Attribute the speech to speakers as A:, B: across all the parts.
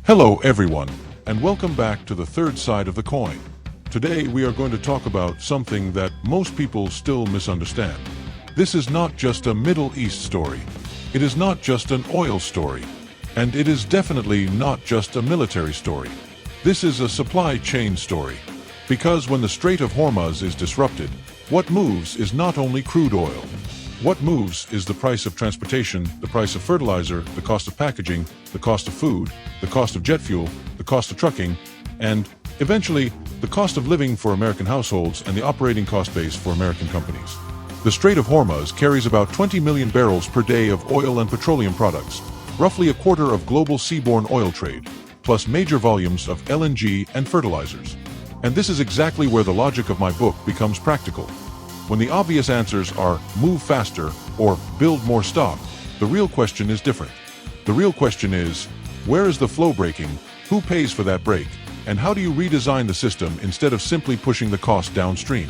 A: Hello everyone, and welcome back to the third side of the coin. Today we are going to talk about something that most people still misunderstand. This is not just a Middle East story. It is not just an oil story. And it is definitely not just a military story. This is a supply chain story. Because when the Strait of Hormuz is disrupted, what moves is not only crude oil. What moves is the price of transportation, the price of fertilizer, the cost of packaging, the cost of food, the cost of jet fuel, the cost of trucking, and, eventually, the cost of living for American households and the operating cost base for American companies. The Strait of Hormuz carries about 20 million barrels per day of oil and petroleum products, roughly a quarter of global seaborne oil trade, plus major volumes of LNG and fertilizers. And this is exactly where the logic of my book becomes practical. When the obvious answers are move faster or build more stock, the real question is different. The real question is, where is the flow breaking, who pays for that break, and how do you redesign the system instead of simply pushing the cost downstream?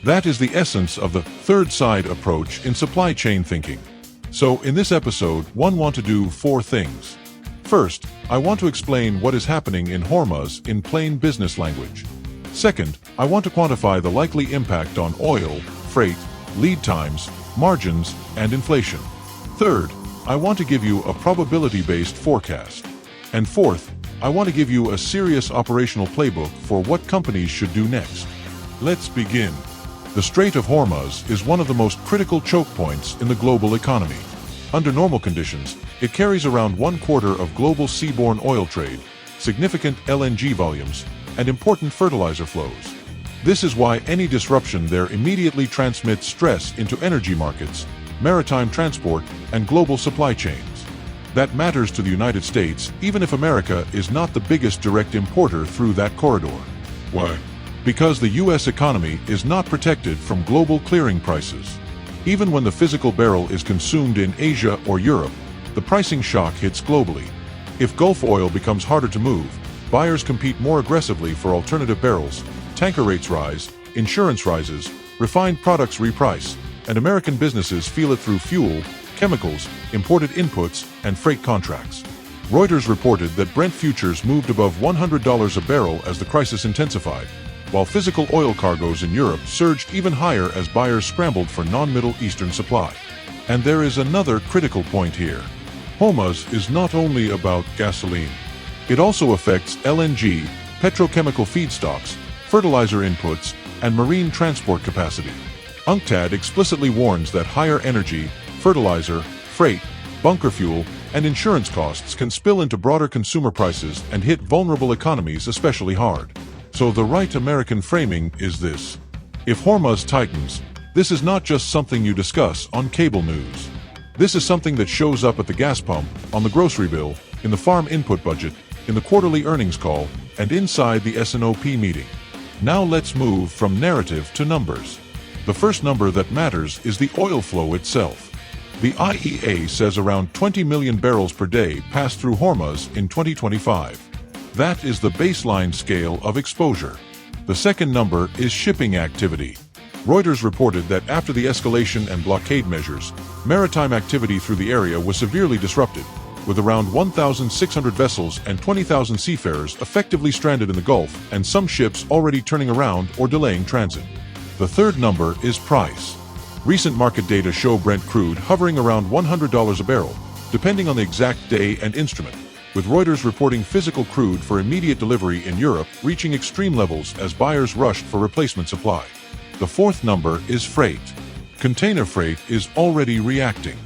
A: That is the essence of the third side approach in supply chain thinking. So in this episode, I want to do 4 things. First, I want to explain what is happening in Hormuz in plain business language. Second, I want to quantify the likely impact on oil, freight, lead times, margins, and inflation. Third, I want to give you a probability-based forecast. And fourth, I want to give you a serious operational playbook for what companies should do next. Let's begin. The Strait of Hormuz is one of the most critical choke points in the global economy. Under normal conditions, it carries around 1/4 of global seaborne oil trade, significant LNG volumes, and important fertilizer flows. This is why any disruption there immediately transmits stress into energy markets, maritime transport, and global supply chains. That matters to the United States, even if America is not the biggest direct importer through that corridor. Why? Because the U.S. economy is not protected from global clearing prices. Even when the physical barrel is consumed in Asia or Europe, the pricing shock hits globally. If Gulf oil becomes harder to move, buyers compete more aggressively for alternative barrels, tanker rates rise, insurance rises, refined products reprice, and American businesses feel it through fuel, chemicals, imported inputs, and freight contracts. Reuters reported that Brent futures moved above $100 a barrel as the crisis intensified, while physical oil cargoes in Europe surged even higher as buyers scrambled for non-Middle Eastern supply. And there is another critical point here. Hormuz is not only about gasoline. It also affects LNG, petrochemical feedstocks, fertilizer inputs, and marine transport capacity. UNCTAD explicitly warns that higher energy, fertilizer, freight, bunker fuel, and insurance costs can spill into broader consumer prices and hit vulnerable economies especially hard. So the right American framing is this. If Hormuz tightens, this is not just something you discuss on cable news. This is something that shows up at the gas pump, on the grocery bill, in the farm input budget, in the quarterly earnings call, and inside the S&OP meeting. Now let's move from narrative to numbers. The first number that matters is the oil flow itself. The IEA says around 20 million barrels per day passed through Hormuz in 2025. That is the baseline scale of exposure. The second number is shipping activity. Reuters reported that after the escalation and blockade measures, maritime activity through the area was severely disrupted, with around 1,600 vessels and 20,000 seafarers effectively stranded in the Gulf and some ships already turning around or delaying transit. The third number is price. Recent market data show Brent crude hovering around $100 a barrel, depending on the exact day and instrument, with Reuters reporting physical crude for immediate delivery in Europe reaching extreme levels as buyers rushed for replacement supply. The fourth number is freight. Container freight is already reacting.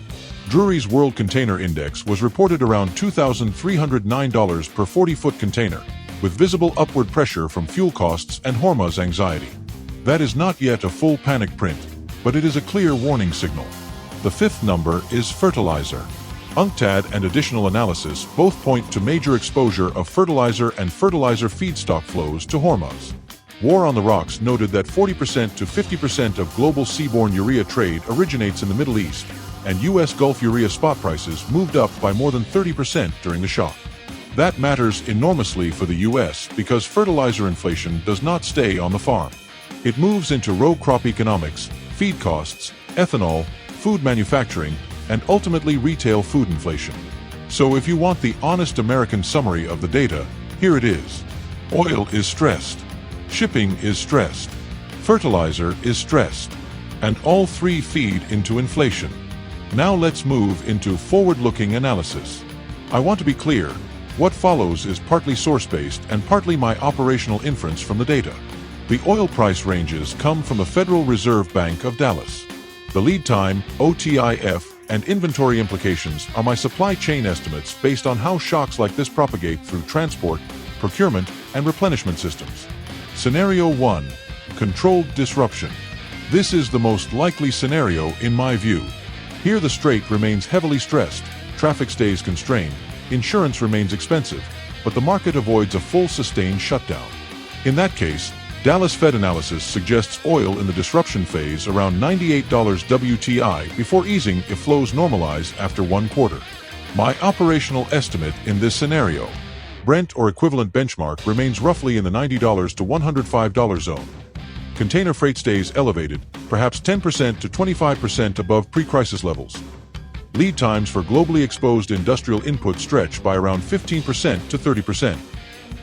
A: Drewry's World Container Index was reported around $2,309 per 40-foot container, with visible upward pressure from fuel costs and Hormuz anxiety. That is not yet a full panic print, but it is a clear warning signal. The fifth number is fertilizer. UNCTAD and additional analysis both point to major exposure of fertilizer and fertilizer feedstock flows to Hormuz. War on the Rocks noted that 40% to 50% of global seaborne urea trade originates in the Middle East, and U.S. Gulf urea spot prices moved up by more than 30% during the shock. That matters enormously for the U.S. because fertilizer inflation does not stay on the farm. It moves into row crop economics, feed costs, ethanol, food manufacturing, and ultimately retail food inflation. So if you want the honest American summary of the data, here it is. Oil is stressed. Shipping is stressed. Fertilizer is stressed. And all three feed into inflation. Now let's move into forward-looking analysis. I want to be clear, what follows is partly source-based and partly my operational inference from the data. The oil price ranges come from the Federal Reserve Bank of Dallas. The lead time, OTIF, and inventory implications are my supply chain estimates based on how shocks like this propagate through transport, procurement, and replenishment systems. Scenario 1. Controlled disruption. This is the most likely scenario in my view. Here the strait remains heavily stressed, traffic stays constrained, insurance remains expensive, but the market avoids a full sustained shutdown. In that case, Dallas Fed analysis suggests oil in the disruption phase around $98 WTI before easing if flows normalize after 1 quarter. My operational estimate in this scenario, Brent or equivalent benchmark remains roughly in the $90 to $105 zone. Container freight stays elevated, perhaps 10% to 25% above pre-crisis levels. Lead times for globally exposed industrial input stretch by around 15% to 30%.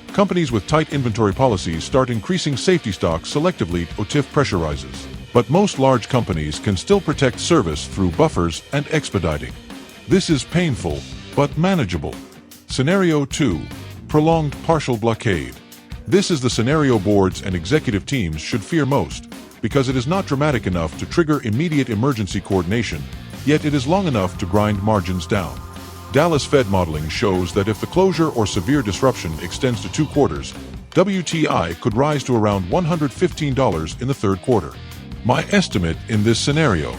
A: Companies with tight inventory policies start increasing safety stocks selectively or TIF pressure rises. But most large companies can still protect service through buffers and expediting. This is painful, but manageable. Scenario 2. Prolonged partial blockade. This is the scenario boards and executive teams should fear most, because it is not dramatic enough to trigger immediate emergency coordination, yet it is long enough to grind margins down. Dallas Fed modeling shows that if the closure or severe disruption extends to 2 quarters, WTI could rise to around $115 in the 3rd quarter. My estimate in this scenario,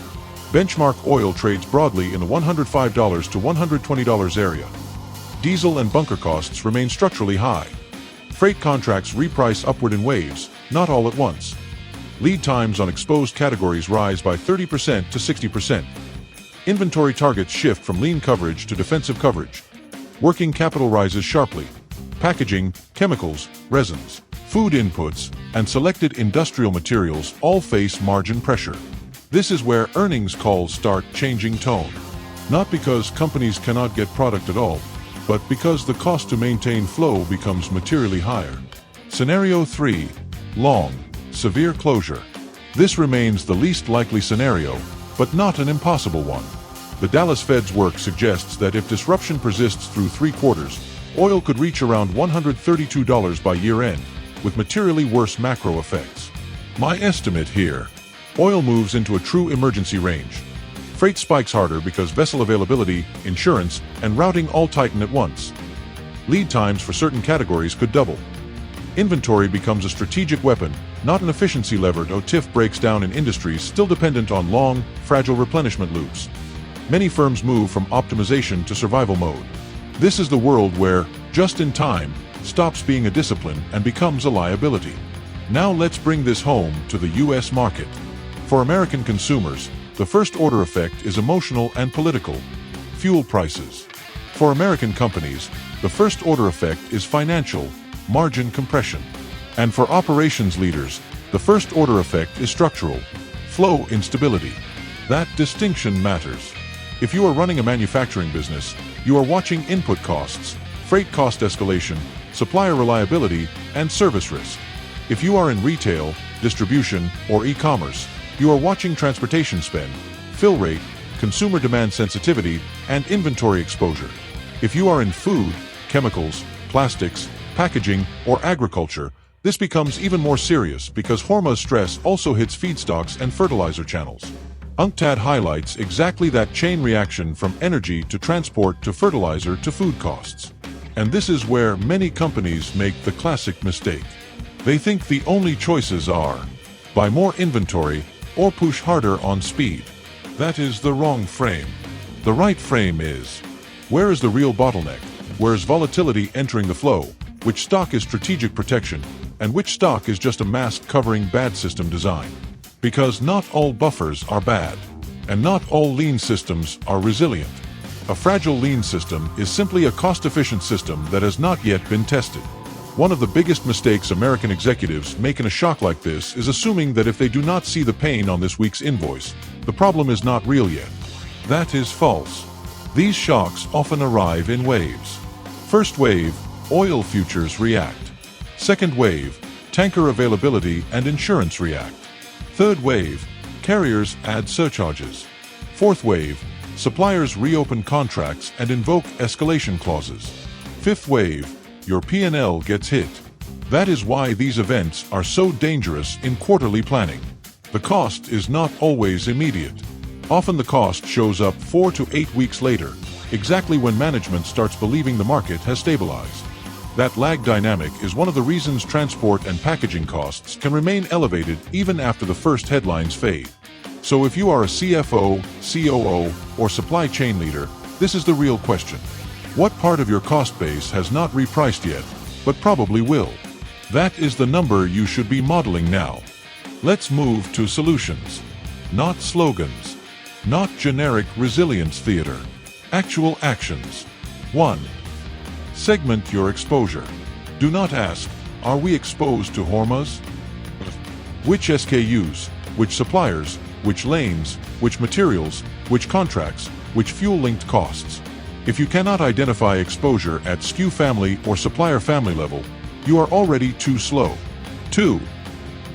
A: benchmark oil trades broadly in the $105 to $120 area. Diesel and bunker costs remain structurally high. Freight contracts reprice upward in waves, not all at once. Lead times on exposed categories rise by 30% to 60%. Inventory targets shift from lean coverage to defensive coverage. Working capital rises sharply. Packaging, chemicals, resins, food inputs, and selected industrial materials all face margin pressure. This is where earnings calls start changing tone. Not because companies cannot get product at all, but because the cost to maintain flow becomes materially higher. Scenario 3. Long, severe closure. This remains the least likely scenario, but not an impossible one. The Dallas Fed's work suggests that if disruption persists through 3 quarters, oil could reach around $132 by year-end, with materially worse macro effects. My estimate here, oil moves into a true emergency range. Freight spikes harder because vessel availability, insurance, and routing all tighten at once. Lead times for certain categories could double. Inventory becomes a strategic weapon, not an efficiency lever. Or TIF breaks down in industries still dependent on long, fragile replenishment loops. Many firms move from optimization to survival mode. This is the world where, just in time, stops being a discipline and becomes a liability. Now let's bring this home to the U.S. market. For American consumers, the first-order effect is emotional and political. Fuel prices. For American companies, the first-order effect is financial, margin compression. And for operations leaders, the first-order effect is structural, flow instability. That distinction matters. If you are running a manufacturing business, you are watching input costs, freight cost escalation, supplier reliability, and service risk. If you are in retail, distribution, or e-commerce, you are watching transportation spend, fill rate, consumer demand sensitivity, and inventory exposure. If you are in food, chemicals, plastics, packaging, or agriculture, this becomes even more serious because Hormuz stress also hits feedstocks and fertilizer channels. UNCTAD highlights exactly that chain reaction from energy to transport to fertilizer to food costs. And this is where many companies make the classic mistake. They think the only choices are buy more inventory or push harder on speed. That is the wrong frame. The right frame is, where is the real bottleneck? Where is volatility entering the flow? Which stock is strategic protection? And which stock is just a mask covering bad system design? Because not all buffers are bad, and not all lean systems are resilient. A fragile lean system is simply a cost-efficient system that has not yet been tested. One of the biggest mistakes American executives make in a shock like this is assuming that if they do not see the pain on this week's invoice, the problem is not real yet. That is false. These shocks often arrive in waves. First wave, oil futures react. Second wave, tanker availability and insurance react. Third wave, carriers add surcharges. Fourth wave, suppliers reopen contracts and invoke escalation clauses. Fifth wave, your P&L gets hit. That is why these events are so dangerous in quarterly planning. The cost is not always immediate. Often the cost shows up 4 to 8 weeks later, exactly when management starts believing the market has stabilized. That lag dynamic is one of the reasons transport and packaging costs can remain elevated even after the first headlines fade. So if you are a CFO, COO, or supply chain leader, this is the real question. What part of your cost base has not repriced yet, but probably will? That is the number you should be modeling now. Let's move to solutions. Not slogans. Not generic resilience theater. Actual actions. 1. Segment your exposure. Do not ask, are we exposed to Hormuz? Which SKUs, which suppliers, which lanes, which materials, which contracts, which fuel-linked costs? If you cannot identify exposure at SKU family or supplier family level, you are already too slow. 2.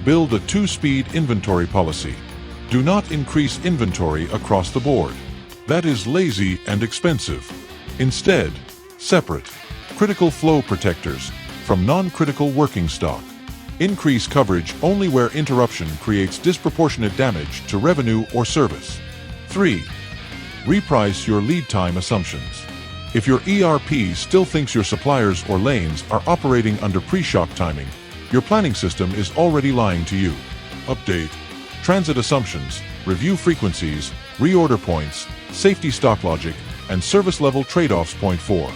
A: Build a two-speed inventory policy. Do not increase inventory across the board. That is lazy and expensive. Instead, separate critical flow protectors from non-critical working stock. Increase coverage only where interruption creates disproportionate damage to revenue or service. 3. Reprice your lead time assumptions. If your ERP still thinks your suppliers or lanes are operating under pre-shock timing, your planning system is already lying to you. Update transit assumptions, review frequencies, reorder points, safety stock logic, and service level trade-offs. Point 4.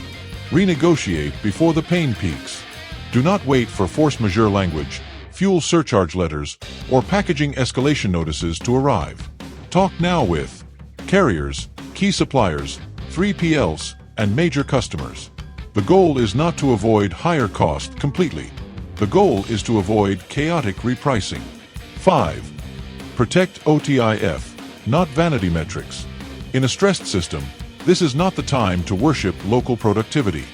A: Renegotiate before the pain peaks. Do not wait for force majeure language, fuel surcharge letters, or packaging escalation notices to arrive. Talk now with carriers, key suppliers, 3PLs, and major customers. The goal is not to avoid higher cost completely. The goal is to avoid chaotic repricing. 5. Protect OTIF, not vanity metrics. In a stressed system, this is not the time to worship local productivity.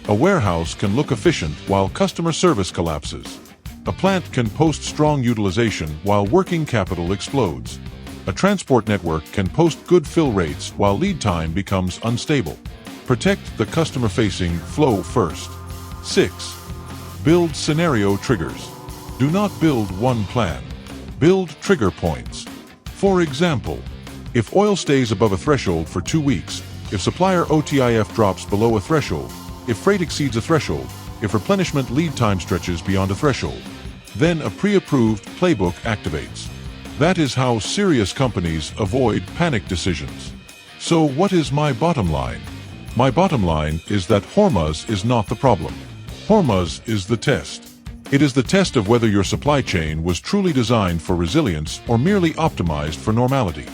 A: A warehouse can look efficient while customer service collapses. A plant can post strong utilization while working capital explodes. A transport network can post good fill rates while lead time becomes unstable. Protect the customer-facing flow first. 6. Build scenario triggers. Do not build one plan. Build trigger points. For example, if oil stays above a threshold for 2 weeks, if supplier OTIF drops below a threshold, if freight exceeds a threshold, if replenishment lead time stretches beyond a threshold, then a pre-approved playbook activates. That is how serious companies avoid panic decisions. So what is my bottom line? My bottom line is that Hormuz is not the problem. Hormuz is the test. It is the test of whether your supply chain was truly designed for resilience or merely optimized for normality.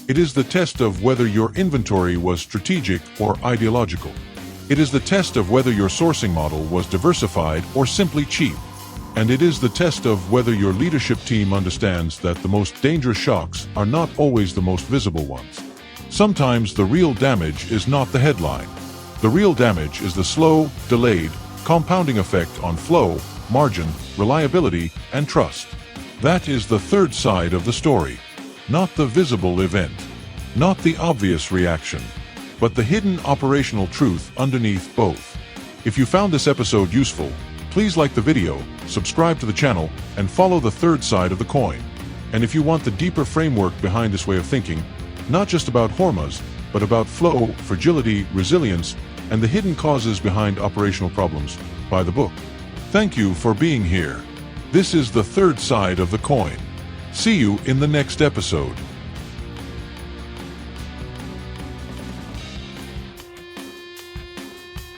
A: It is the test of whether your inventory was strategic or ideological. It is the test of whether your sourcing model was diversified or simply cheap. And it is the test of whether your leadership team understands that the most dangerous shocks are not always the most visible ones. Sometimes the real damage is not the headline. The real damage is the slow, delayed, compounding effect on flow, margin, reliability, and trust. That is the third side of the story. Not the visible event. Not the obvious reaction. But the hidden operational truth underneath both. If you found this episode useful, please like the video, subscribe to the channel, and follow the third side of the coin. And if you want the deeper framework behind this way of thinking, not just about Hormuz, but about flow, fragility, resilience, and the hidden causes behind operational problems, buy the book. Thank you for being here. This is the third side of the coin. See you in the next episode.